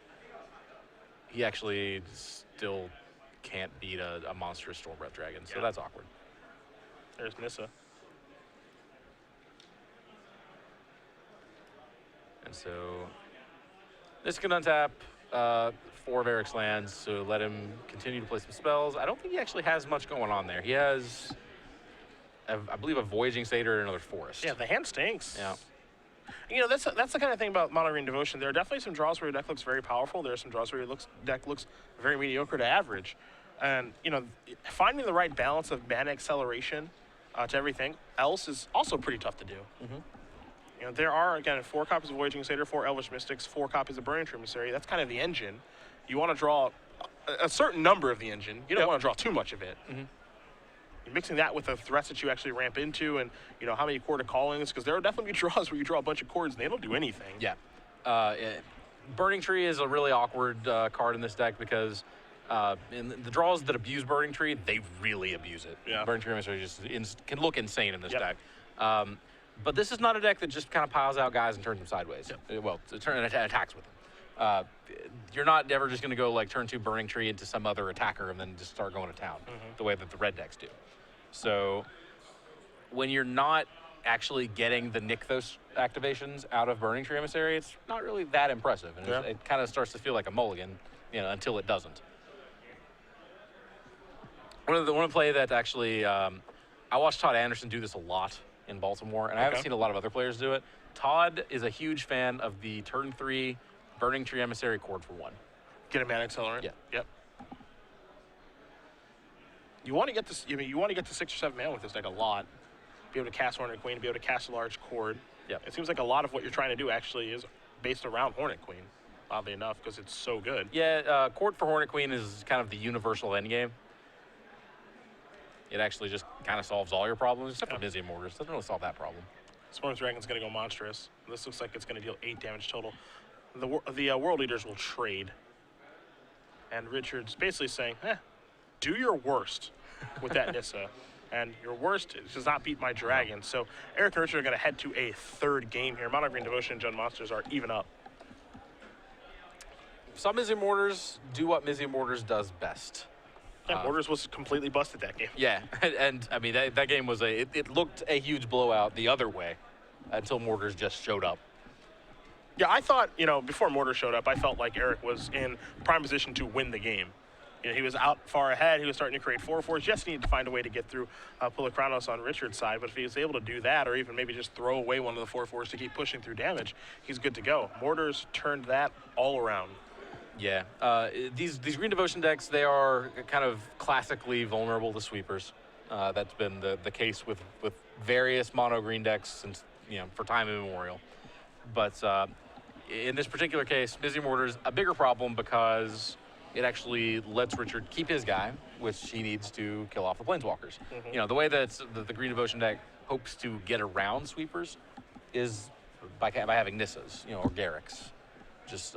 he actually still can't beat a monstrous Stormbreath Dragon. So that's awkward.
There's Nissa.
And so this can untap 4 of Erich's lands, so let him continue to play some spells. I don't think he actually has much going on there. He has, I believe, a Voyaging Satyr and another Forest.
Yeah, the hand stinks.
Yeah.
That's the kind of thing about Mono Green Devotion. There are definitely some draws where your deck looks very powerful. There are some draws where your deck looks very mediocre to average. And, finding the right balance of mana acceleration to everything else is also pretty tough to do. There are, again, 4 copies of Voyaging Satyr, 4 Elvish Mystics, 4 copies of Burning Tree Emissary. That's kind of the engine. You want to draw a certain number of the engine. You don't want to draw too much of it. You're mixing that with the threats that you actually ramp into and, how many Chord of Callings, because there are definitely draws where you draw a bunch of chords and they don't do anything.
Yeah. Burning Tree is a really awkward card in this deck because in the draws that abuse Burning Tree, they really abuse it.
Yeah.
Burning Tree Emissary just can look insane in this deck. But this is not a deck that just kind of piles out guys and turns them sideways. Well, attacks with them. You're not ever just going to go like turn 2 Burning Tree into some other attacker and then just start going to town the way that the red decks do. So when you're not actually getting the Nykthos activations out of Burning Tree Emissary, it's not really that impressive. And it kind of starts to feel like a mulligan, until it doesn't. One of the play that actually, I watched Todd Anderson do this a lot in Baltimore, and I haven't seen a lot of other players do it. Todd is a huge fan of the turn 3 Burning Tree Emissary Chord for 1.
Get a mana accelerant.
Yeah.
Yep. You want to get this. You want to get to 6 or 7 mana with this deck a lot. Be able to cast Hornet Queen. Be able to cast a large chord.
Yeah.
It seems like a lot of what you're trying to do actually is based around Hornet Queen. Oddly enough, because it's so good.
Yeah. Chord for Hornet Queen is kind of the universal endgame. It actually just kind of solves all your problems, except for Mizzy Mortars. Doesn't really solve that problem.
Storm Dragon's going to go monstrous. This looks like it's going to deal 8 damage total. The World Leaders will trade. And Richard's basically saying, do your worst with that Nissa. And your worst does not beat my dragon. So Erich and Richard are going to head to a 3rd game here. Mono Green Devotion and Jund Monsters are even up.
Some Mizzy Mortars do what Mizzy Mortars does best.
Yeah, Mortars was completely busted that game.
Yeah, and I mean, that game was it looked a huge blowout the other way until Mortars just showed up.
Yeah, I thought, before Mortar showed up, I felt like Erich was in prime position to win the game. He was out far ahead. He was starting to create 4/4s. Just needed to find a way to get through Pilikranos on Richard's side. But if he was able to do that, or even maybe just throw away one of the 4/4s to keep pushing through damage, he's good to go. Mortars turned that all around.
Yeah, these Green Devotion decks, they are kind of classically vulnerable to sweepers. That's been the case with various mono green decks since for time immemorial. But in this particular case, Mizzy Mortar's a bigger problem because it actually lets Richard keep his guy, which he needs to kill off the Planeswalkers. The way that the Green Devotion deck hopes to get around sweepers is by having Nissas, or Garriks. Just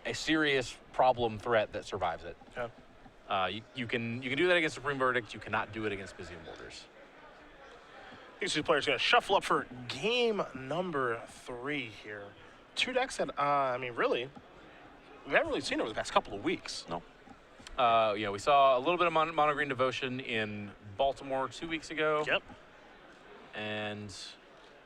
a serious problem threat that survives it.
Yeah.
You can do that against Supreme Verdict. You cannot do it against Mizzy Mortars.
These 2 players are going to shuffle up for game number 3 here. 2 decks that, really, we haven't really seen over the past couple of weeks.
No. We saw a little bit of Mono Green Devotion in Baltimore 2 weeks ago.
Yep.
And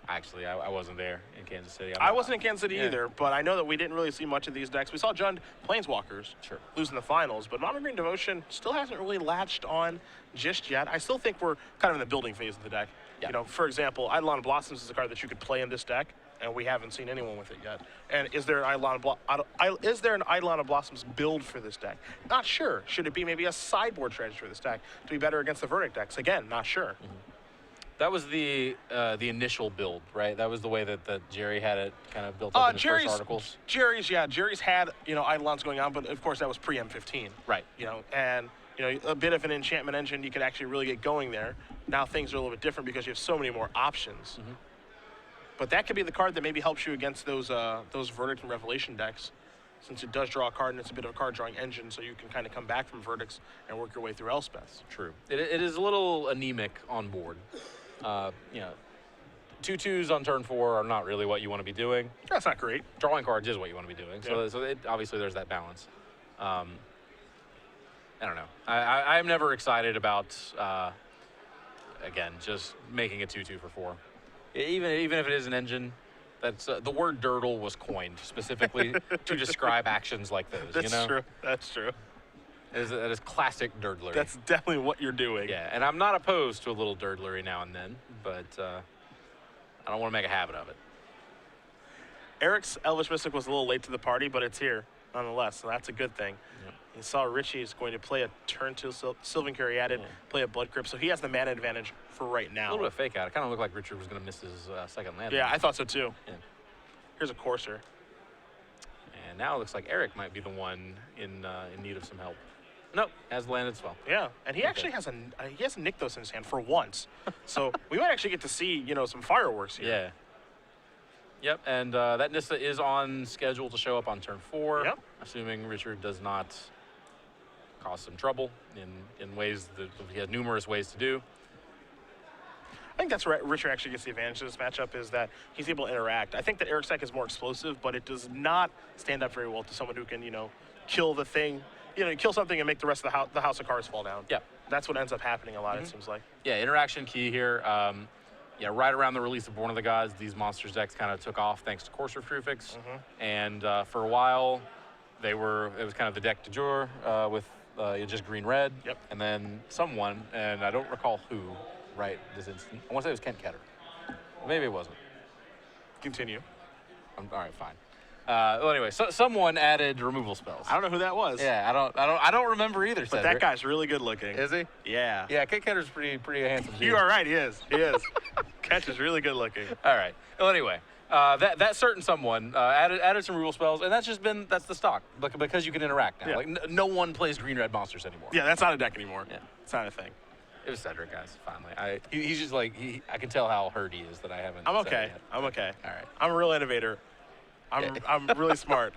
actually, I wasn't there in Kansas City.
I wasn't in Kansas City either, but I know that we didn't really see much of these decks. We saw Jund Planeswalkers losing the finals, but Mono Green Devotion still hasn't really latched on just yet. I still think we're kind of in the building phase of the deck.
Yeah.
For example, Eidolon Blossoms is a card that you could play in this deck and we haven't seen anyone with it yet. And is there an Eidolon of Blossoms build for this deck? Not sure. Should it be maybe a sideboard strategy for this deck to be better against the Verdict decks? Again, not sure.
That was the initial build, right? That was the way that Jerry had it kind of built up in his first articles.
Jerry's had, Eidolons going on, but of course that was pre-M15.
Right.
And a bit of an enchantment engine, you could actually really get going there. Now things are a little bit different because you have so many more options. But that could be the card that maybe helps you against those Verdict and Revelation decks, since it does draw a card and it's a bit of a card drawing engine, so you can kind of come back from Verdicts and work your way through Elspeths.
True. It is a little anemic on board. 2/2s on turn 4 are not really what you want to be doing.
That's not great.
Drawing cards is what you want to be doing.
Yeah.
So obviously there's that balance. I don't know. I am never excited about, again, just making a 2/2 for 4. Even if it is an engine, that's the word durdle was coined specifically to describe actions like those.
That's true. That's true.
That is classic durdlery.
That's definitely what you're doing.
Yeah, and I'm not opposed to a little durdlery now and then, but I don't want to make a habit of it.
Erich's Elvish Mystic was a little late to the party, but it's here nonetheless, so that's a good thing.
Yep.
You saw Richey is going to play a turn 2 Sylvan Caryatid, play a Blood Crypt, so he has the mana advantage for right now.
A little bit of fake out. It kind of looked like Richard was going to miss his second land.
Yeah, I thought so too.
Yeah.
Here's a Courser.
And now it looks like Erich might be the one in need of some help. Nope, has landed as well.
Yeah, and he actually has a Nykthos in his hand for once, so we might actually get to see some fireworks here.
Yeah. Yep, and that Nissa is on schedule to show up on turn 4.
Yep.
Assuming Richard does not cause some trouble in ways that he has numerous ways to do.
I think that's where Richard actually gets the advantage of this matchup, is that he's able to interact. I think that Erich's deck is more explosive, but it does not stand up very well to someone who can, kill the thing. You kill something and make the rest of the house of cards fall down.
Yeah.
That's what ends up happening a lot, it seems like.
Yeah, interaction key here. Right around the release of Born of the Gods, these monsters decks kind of took off thanks to Courser Prefix. And for a while, it was kind of the deck de jour with just green-red.
Yep.
And then someone, and I don't recall who right this instant. I want to say it was Kent Ketter. Maybe it wasn't.
Continue.
All right, fine. Well, anyway, so someone added removal spells.
I don't know who that was.
Yeah, I don't remember either.
But that guy's really good looking.
Is he?
Yeah.
Yeah, Kent Ketter's pretty handsome.
You are right. He is. He is. Ketch is really good looking.
All right. Well, anyway, that certain someone added some removal spells, and that's the stock because you can interact now.
Yeah.
Like no one plays green-red monsters anymore.
Yeah, that's not a deck anymore.
Yeah.
It's not a thing.
It was Cedric, guys. Finally, he's just like I can tell how hurt he is that I haven't.
I'm
said
okay.
it yet.
I'm okay.
All right.
I'm a real innovator. I'm really smart.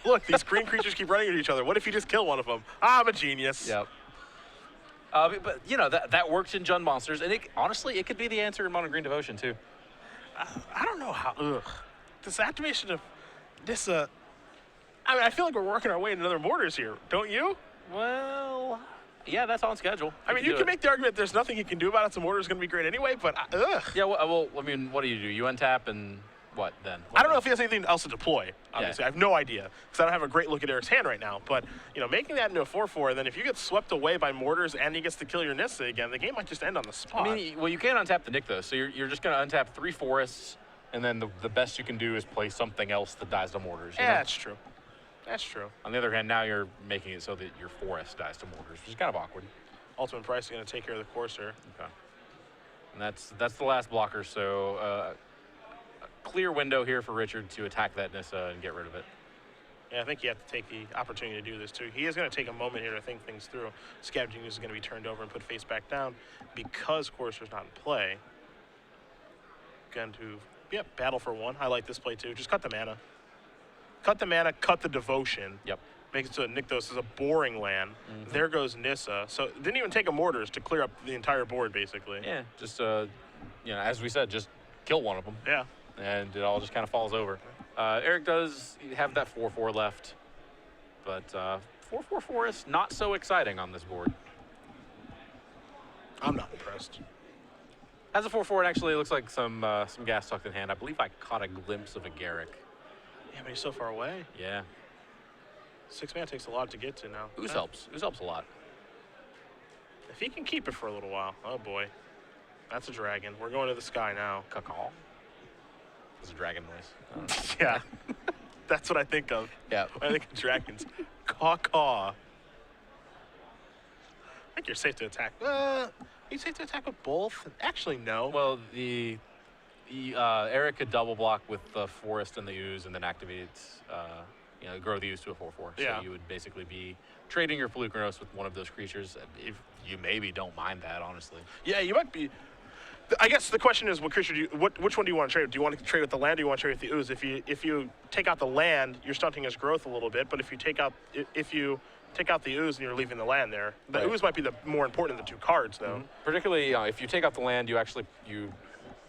Look, these green creatures keep running at each other. What if you just kill one of them? I'm a genius.
Yep. But that works in Jund monsters, and honestly, it could be the answer in Mono Green Devotion too.
I don't know how. This activation of this. I feel like we're working our way into other borders here, don't you?
Well, yeah, that's on schedule.
I mean, you can make the argument there's nothing he can do about it. Some order is going to be great anyway, but
Yeah, well, I mean, what do? You untap and what then?
I don't know if he has anything else to deploy. Obviously, I have no idea because I don't have a great look at Erich's hand right now. But making that into a 4/4, then if you get swept away by mortars and he gets to kill your Nissa again, the game might just end on the spot.
I mean, well, you can't untap the Nykthos, so you're just going to untap 3 forests, and then the best you can do is play something else that dies to mortars.
Yeah, that's true. That's true.
On the other hand, now you're making it so that your forest dies to mortars, which is kind of awkward.
Ultimate Price is going to take care of the Courser.
Okay. And that's the last blocker, so a clear window here for Richard to attack that Nissa and get rid of it.
Yeah, I think you have to take the opportunity to do this too. He is going to take a moment here to think things through. Scavenging is going to be turned over and put face back down because Courser's not in play. Going to, battle for 1. I like this play too. Just cut the mana. Cut the mana, cut the devotion.
Yep.
Makes it so that Nykthos is a boring land. There goes Nissa. So it didn't even take a mortars to clear up the entire board, basically.
Yeah, just, as we said, just kill one of them.
Yeah.
And it all just kind of falls over. Erich does have that 4/4 left, but 4/4 forest not so exciting on this board.
I'm not impressed.
As a 4/4, it actually looks like some gas tucked in hand. I believe I caught a glimpse of a Erich.
Yeah, but he's so far away.
Yeah.
6 mana takes a lot to get to now.
Ooze helps. Ooze helps a lot.
If he can keep it for a little while. Oh boy. That's a dragon. We're going to the sky now.
Cacao. It's a dragon noise.
Yeah, that's what I think of.
Yeah.
When I think of dragons. Caw-caw. I think you're safe to attack. Are you safe to attack with both? Actually, no.
Well, Erich could double block with the forest and the ooze, and then activate, grow the ooze to a 4/4. So
Yeah.
you would basically be trading your Felucranos with one of those creatures. If you maybe don't mind that, honestly.
Yeah, you might be. I guess the question is, what creature which one do you want to trade with? Do you want to trade with the land, or do you want to trade with the ooze? If you take out the land, you're stunting his growth a little bit. But if you take out the ooze and you're leaving the land there, the
Right.
ooze might be the more important of the two cards, though.
Mm-hmm. Particularly if you take out the land, you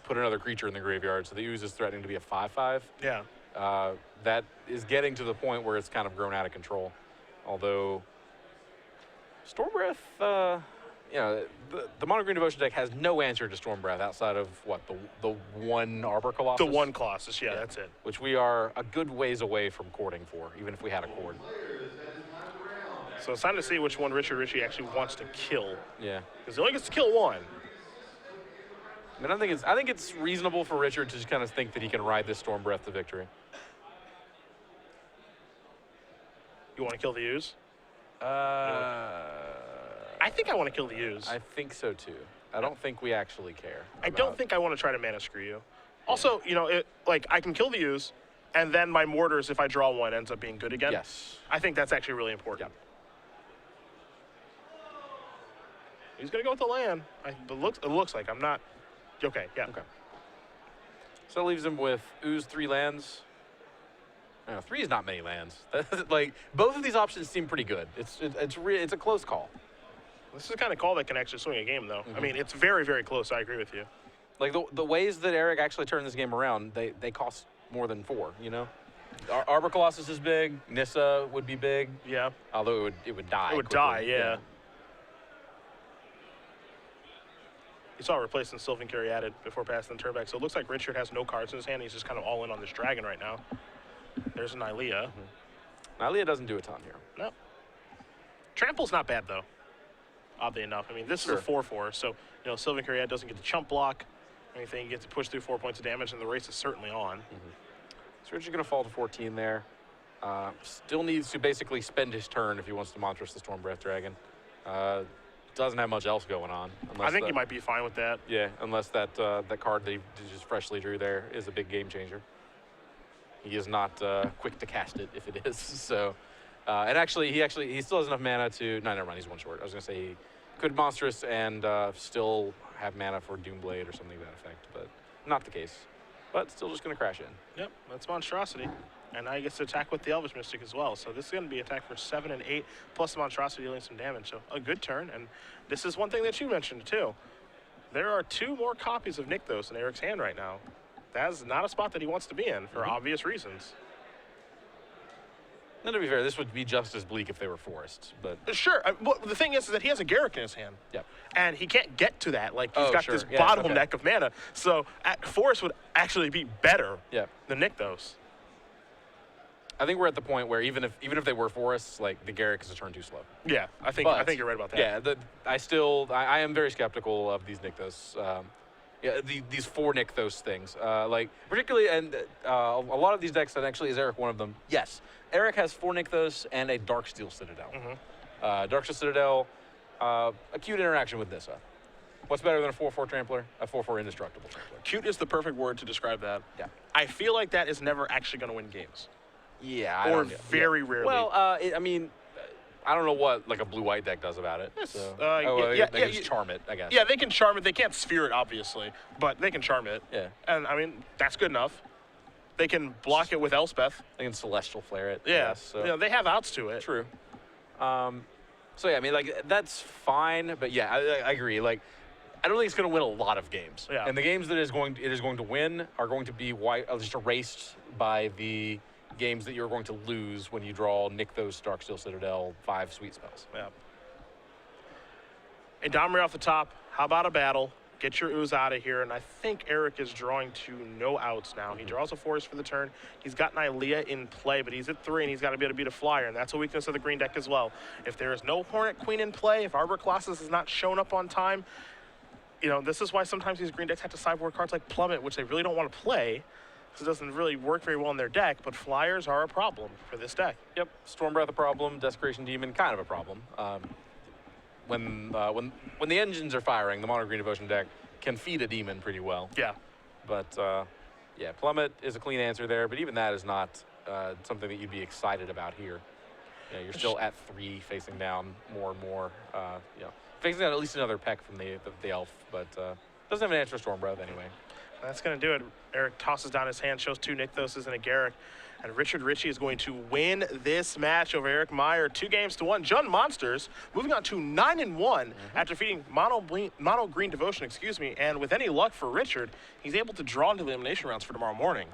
put another creature in the graveyard. So the ooze is threatening to be a 5/5.
Yeah.
That is getting to the point where it's kind of grown out of control. Although Storm Breath, the Mono Green Devotion deck has no answer to Storm Breath outside of what the one Arbor Colossus.
The one Colossus, yeah, that's it.
Which we are a good ways away from courting for, even if we had a cord.
So it's time to see which one Richey actually wants to kill,
Yeah.
because he only gets to kill one.
I mean, I think it's reasonable for Richard to just kind of think that he can ride this Storm Breath to victory.
You want to kill the ooze?
I
I think I want to kill the ooze.
I think so too. I don't think we actually care.
I don't think I want to try to mana screw you. Also, I can kill the ooze, and then my mortars, if I draw one, ends up being good again.
Yes.
I think that's actually really important.
Yep.
He's gonna go with the land. It looks like I'm not. Okay. Yeah.
Okay. So that leaves him with ooze 3 lands. No, 3 is not many lands. Like both of these options seem pretty good. It's a close call.
This is the kind of call that can actually swing a game, though.
Mm-hmm.
I mean, it's very, very close. I agree with you.
Like the ways that Erich actually turned this game around, they cost more than 4. Arbor Colossus is big. Nissa would be big.
Yeah.
Although it would die.
It would
quickly.
die. Yeah. You saw replacing Sylvan Caryatid before passing the turn back, so it looks like Richard has no cards in his hand. He's just kind of all in on this dragon right now. There's an Nylea.
Nylea doesn't do a ton here.
No. Trample's not bad, though, oddly enough. I mean, this is a 4/4, so, Sylvan Caryatid doesn't get the chump block or anything. He gets to push through 4 points of damage, and the race is certainly on.
So Richard's going to fall to 14 there. Still needs to basically spend his turn if he wants to Monstrous the Storm Breath Dragon. Doesn't have much else going on.
I think he might be fine with that.
Yeah, unless that card that he just freshly drew there is a big game changer. He is not quick to cast it if it is. So, and actually, he still has enough mana to. No, never mind. He's one short. I was gonna say he could Monstrous and still have mana for Doomblade or something to that effect, but not the case. But still just gonna crash in.
Yep, that's Monstrosity. And now he gets to attack with the Elvish Mystic as well. So this is going to be attack for 7 and 8, plus the Monstrosity dealing some damage. So a good turn. And this is one thing that you mentioned, too. There are 2 more copies of Nykthos in Erich's hand right now. That is not a spot that he wants to be in for obvious reasons.
And to be fair, this would be just as bleak if they were forests, but...
Sure. Well, the thing is that he has a Garruk in his hand.
Yep.
And he can't get to that. Like, he's got this bottleneck of mana. So Forest would actually be better than Nykthos.
I think we're at the point where even if they were forests, like the Garruk is a turn too slow.
Yeah, I think you're right about that.
Yeah, I am very skeptical of these Nykthos. These 4 Nykthos things. Like particularly, and a lot of these decks, and actually is Erich one of them. Yes, Erich has 4 Nykthos and a Darksteel Citadel. Darksteel Citadel, acute interaction with Nissa. What's better than a 4/4 Trampler? A 4/4 Indestructible Trampler.
Cute is the perfect word to describe that.
Yeah.
I feel like that is never actually going to win games.
Yeah,
or very rarely.
Well, I mean, I don't know what like a blue-white deck does about it. So. They can just charm it, I guess.
Yeah, they can charm it. They can't sphere it, obviously, but they can charm it.
Yeah.
And I mean, that's good enough. They can block it with Elspeth.
They can Celestial Flare it.
Yeah.
Yes, so.
They have outs to it.
True. So yeah, I mean, like that's fine, but yeah, I agree. Like, I don't think it's going to win a lot of games.
Yeah.
And the games that it is going to win are going to be just erased by the games that you're going to lose when you draw Nykthos, Darksteel Citadel, 5 sweet spells.
Yeah. And Domri off the top. How about a battle? Get your ooze out of here. And I think Erich is drawing to no outs now. He draws a forest for the turn. He's got Nylea in play, but he's at 3, and he's got to be able to beat a flyer, and that's a weakness of the green deck as well. If there is no Hornet Queen in play, if Arbor Colossus has not shown up on time, this is why sometimes these green decks have to sideboard cards like Plummet, which they really don't want to play. because it doesn't really work very well in their deck, but flyers are a problem for this deck.
Yep, Storm Breath a problem, Desecration Demon kind of a problem. When the engines are firing, the mono green devotion deck can feed a demon pretty well.
Yeah.
But yeah, Plummet is a clean answer there, but even that is not something that you'd be excited about here. You know, you're still at 3, facing down more and more. You know, facing down at least another peck from the elf, but doesn't have an answer for Storm Breath anyway.
That's going to do it. Erich tosses down his hand, shows 2 Nykthoses and a Garruk. And Richey is going to win this match over Erich Maier, 2-1. Jund Monsters moving on to 9-1 after defeating Mono Green Devotion, and with any luck for Richard, he's able to draw into the elimination rounds for tomorrow morning.